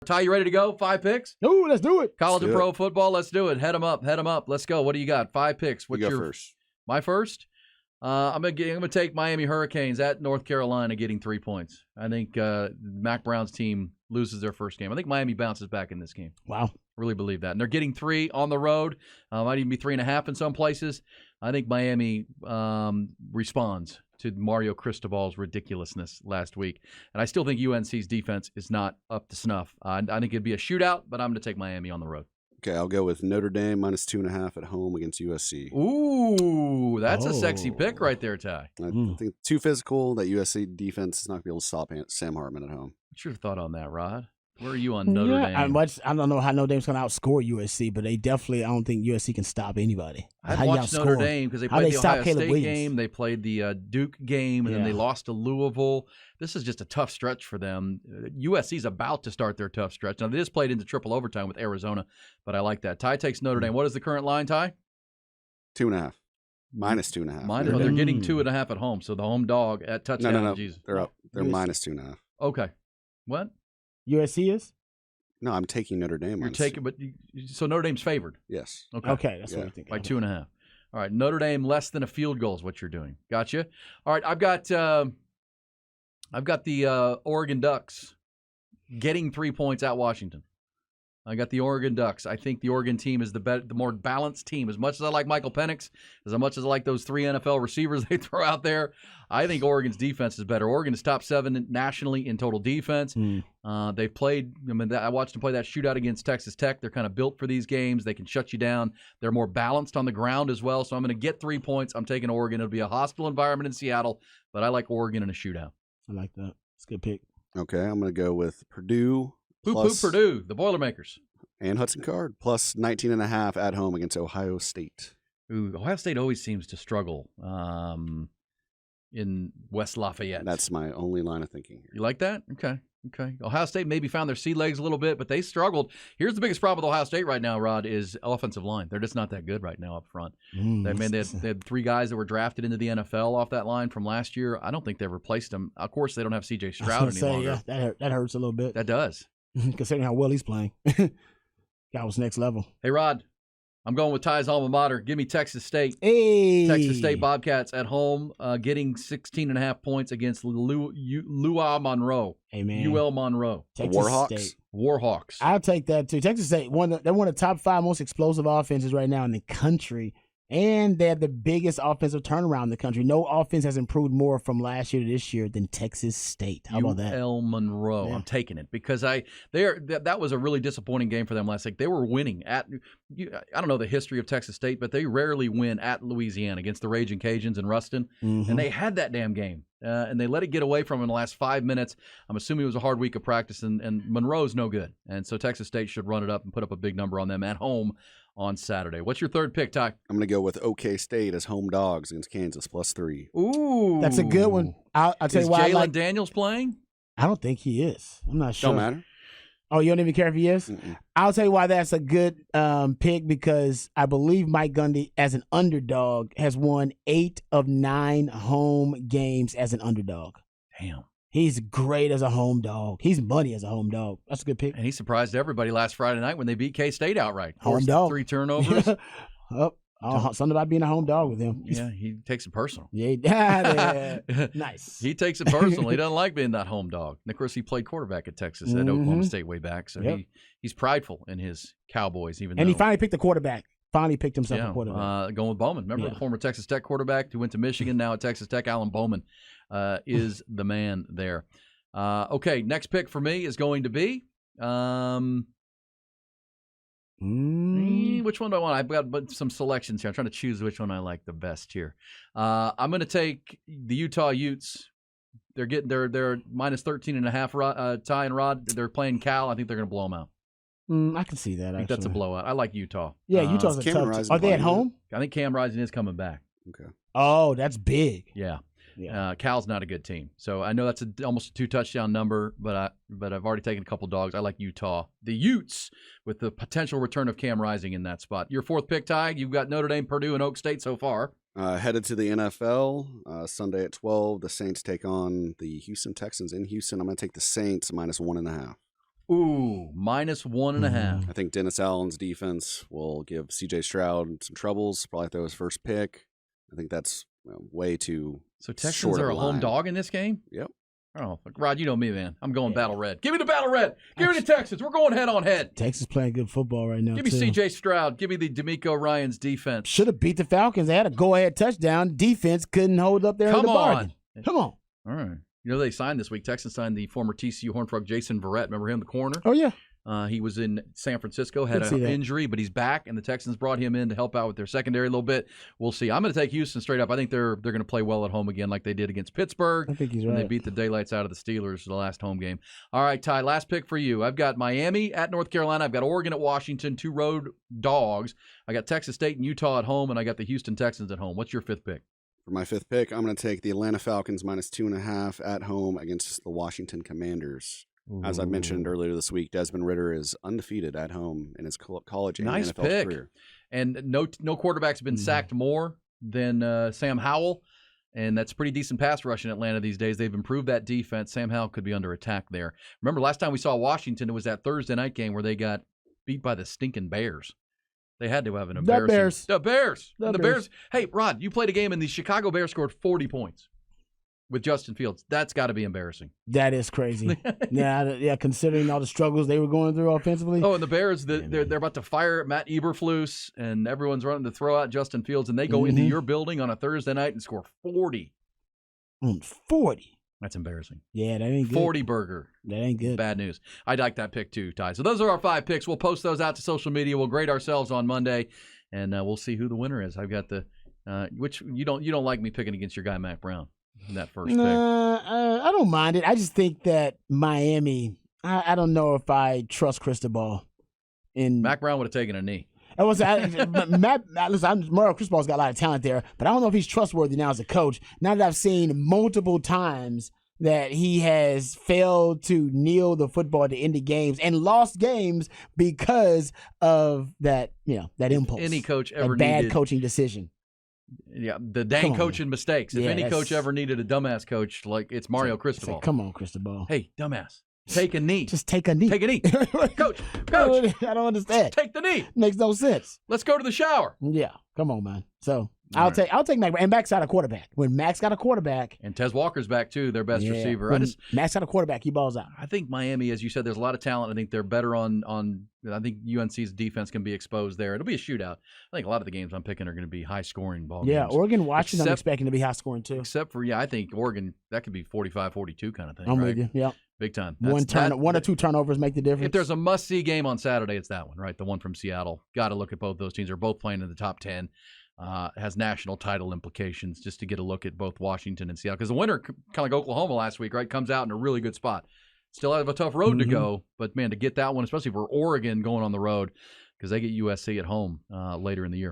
Ty, you ready to go? 5 picks? No, let's do it. College and pro football, let's do it. Head them up. Let's go. What do you got? 5 picks. What's your first? My first? I'm gonna take Miami Hurricanes at North Carolina getting 3 points. I think Mac Brown's team loses their first game. I think Miami bounces back in this game. Wow. Really believe that. And they're getting 3 on the road. Might even be 3.5 in some places. I think Miami responds to Mario Cristobal's ridiculousness last week. And I still think UNC's defense is not up to snuff. I think it'd be a shootout, but I'm going to take Miami on the road. Okay, I'll go with Notre Dame minus 2.5 at home against USC. Ooh, that's a sexy pick right there, Ty. I think too physical. That USC defense is not going to be able to stop Sam Hartman at home. What's your thought on that, Rod? Where are you on Notre Dame? I don't know how Notre Dame's going to outscore USC, but I don't think USC can stop anybody. I watched Notre Dame because they played the Ohio State game, they played the Duke game, and then they lost to Louisville. This is just a tough stretch for them. USC's about to start their tough stretch. Now, they just played into triple overtime with Arizona, but I like that. Ty takes Notre Dame. What is the current line, Ty? 2.5. Minus 2.5. They're getting 2.5 at home, so the home dog at touchdown. No. Jesus. They're up. They're minus 2.5. Okay. What? USC is? No, I'm taking Notre Dame. You're taking, so Notre Dame's favored. Yes. Okay, that's what I think. By 2.5. All right, Notre Dame less than a field goal is what you're doing. Gotcha. All right, I've got the Oregon Ducks getting 3 points at Washington. I got the Oregon Ducks. I think the Oregon team is the more balanced team. As much as I like Michael Penix, as much as I like those 3 NFL receivers they throw out there, I think Oregon's defense is better. Oregon is top 7 nationally in total defense. They've played. I watched them play that shootout against Texas Tech. They're kind of built for these games. They can shut you down. They're more balanced on the ground as well. So I'm going to get 3 points. I'm taking Oregon. It'll be a hostile environment in Seattle, but I like Oregon in a shootout. I like that. It's a good pick. Okay, I'm going to go with Purdue. Purdue, the Boilermakers. And Hudson Card, plus 19.5 at home against Ohio State. Ooh, Ohio State always seems to struggle in West Lafayette. That's my only line of thinking here. You like that? Okay. Ohio State maybe found their sea legs a little bit, but they struggled. Here's the biggest problem with Ohio State right now, Rod, is offensive line. They're just not that good right now up front. They had 3 guys that were drafted into the NFL off that line from last year. I don't think they've replaced them. Of course, they don't have C.J. Stroud any longer. Yeah, that hurts a little bit. That does. Considering how well he's playing. That was next level. Hey, Rod, I'm going with Ty's alma mater. Give me Texas State. Hey. Texas State Bobcats at home, getting 16.5 points against UL Monroe. Hey, man. UL Monroe. Texas Warhawks. State. Warhawks. I'll take that, too. Texas State, they're one of the top 5 most explosive offenses right now in the country. And they have the biggest offensive turnaround in the country. No offense has improved more from last year to this year than Texas State. How about that? UL Monroe. Yeah. I'm taking it because that was a really disappointing game for them last week. They were winning I don't know the history of Texas State, but they rarely win at Louisiana against the Raging Cajuns in Ruston. And they had that damn game. And they let it get away from them in the last 5 minutes. I'm assuming it was a hard week of practice, and Monroe's no good. And so Texas State should run it up and put up a big number on them at home on Saturday. What's your third pick, Ty? I'm going to go with OK State as home dogs against Kansas, plus 3. Ooh. That's a good one. I'll tell you why. Is Jalen Daniels playing? I don't think he is. I'm not sure. Don't matter. Oh, you don't even care if he is? I'll tell you why that's a good pick, because I believe Mike Gundy, as an underdog, has won 8 of 9 home games as an underdog. Damn. He's great as a home dog. He's money as a home dog. That's a good pick. And he surprised everybody last Friday night when they beat K-State outright. Home dog. 3 turnovers. Something about being a home dog with him. Yeah, he takes it personal. Yeah. Nice. He takes it personal. He doesn't like being that home dog. And, of course, he played quarterback at Texas at Oklahoma State way back. So he's prideful in his Cowboys. He finally picked a quarterback. Finally picked himself a quarterback. Going with Bowman. Remember the former Texas Tech quarterback who went to Michigan, now at Texas Tech? Alan Bowman is the man there. Okay, next pick for me is going to be which one do I want? I've got some selections here. I'm trying to choose which one I like the best here. I'm going to take the Utah Utes. They're minus 13.5. Ty and Rod, they're playing Cal. I think they're going to blow them out. I can see that. I think that's a blowout. I like Utah. Yeah, Utah's a tough team. Are they at home? I think Cam Rising is coming back. Okay. Oh, that's big. Yeah. Cal's not a good team. So I know that's almost a 2-touchdown number, but I've already taken a couple dogs. I like Utah. The Utes with the potential return of Cam Rising in that spot. Your fourth pick, Ty, you've got Notre Dame, Purdue, and Oak State so far. Headed to the NFL Sunday at 12. The Saints take on the Houston Texans in Houston. I'm going to take the Saints minus 1.5. Ooh, -1.5. I think Dennis Allen's defense will give C.J. Stroud some troubles. Probably throw his first pick. I think that's way too. So Texans short of are a home line. dog in this game? Yep. Oh, Rod, you know me, man. I'm going Battle Red. Give me the Battle Red. Give me the Texans. We're going head on head. Texas playing good football right now. Give me C.J. Stroud. Give me the D'Amico Ryans defense. Should have beat the Falcons. They had a go-ahead touchdown. Defense couldn't hold up there in the bargain. Come on. All right. You know they signed this week. Texans signed the former TCU Horned Frog Jason Verrett. Remember him, the corner? Oh, yeah. He was in San Francisco, had an injury, but he's back, and the Texans brought him in to help out with their secondary a little bit. We'll see. I'm going to take Houston straight up. I think they're going to play well at home again like they did against Pittsburgh. I think he's right. And they beat the daylights out of the Steelers the last home game. All right, Ty, last pick for you. I've got Miami at North Carolina. I've got Oregon at Washington, 2 road dogs. I got Texas State and Utah at home, and I got the Houston Texans at home. What's your 5th pick? For my 5th pick, I'm going to take the Atlanta Falcons -2.5 at home against the Washington Commanders. As I mentioned earlier this week, Desmond Ridder is undefeated at home in his college and nice NFL pick. career. And no quarterback's been sacked more than Sam Howell, and that's pretty decent pass rush in Atlanta these days. They've improved that defense. Sam Howell could be under attack there. Remember, last time we saw Washington, it was that Thursday night game where they got beat by the stinking Bears. They had to have an embarrassing. The Bears. Hey, Rod, you played a game and the Chicago Bears scored 40 points with Justin Fields. That's got to be embarrassing. That is crazy. yeah, considering all the struggles they were going through offensively. Oh, and the Bears, they're about to fire Matt Eberflus, and everyone's running to throw out Justin Fields, and they go into your building on a Thursday night and score 40. 40. That's embarrassing. Yeah, that ain't good. 40 burger. That ain't good. Bad news. I like that pick too, Ty. So those are our 5 picks. We'll post those out to social media. We'll grade ourselves on Monday, and we'll see who the winner is. I've got the which you don't like me picking against your guy Mac Brown in that first pick. I don't mind it. I just think that Miami. I don't know if I trust Cristobal. Mac Brown would have taken a knee. Mario Cristobal's got a lot of talent there, but I don't know if he's trustworthy now as a coach. Now that I've seen multiple times that he has failed to kneel the football to end the games and lost games because of that impulse. Any coach ever bad needed coaching decision. Yeah, the dang coaching mistakes. If any coach ever needed a dumbass coach, like it's Mario Cristobal. Come on, Cristobal. Hey, dumbass. Take a knee. Just take a knee. Take a knee. Coach. I don't understand. Just take the knee. Makes no sense. Let's go to the shower. Yeah. Come on, man. So I'll take Mac. And Mac's got a quarterback. When Mac's got a quarterback. And Tez Walker's back, too, their best receiver. Mac's got a quarterback. He balls out. I think Miami, as you said, there's a lot of talent. I think they're better on I think UNC's defense can be exposed there. It'll be a shootout. I think a lot of the games I'm picking are going to be high-scoring ball games. Yeah, Oregon, Washington, I'm expecting to be high-scoring, too. Except for, I think Oregon, that could be 45-42 kind of thing. I'm right? with you, yeah. Big time. One or two turnovers make the difference. If there's a must-see game on Saturday, it's that one, right? The one from Seattle. Got to look at both those teams. They're both playing in the top 10. Has national title implications just to get a look at both Washington and Seattle. Because the winner, kind of like Oklahoma last week, right, comes out in a really good spot. Still have a tough road to go, but, man, to get that one, especially for Oregon going on the road, because they get USC at home later in the year.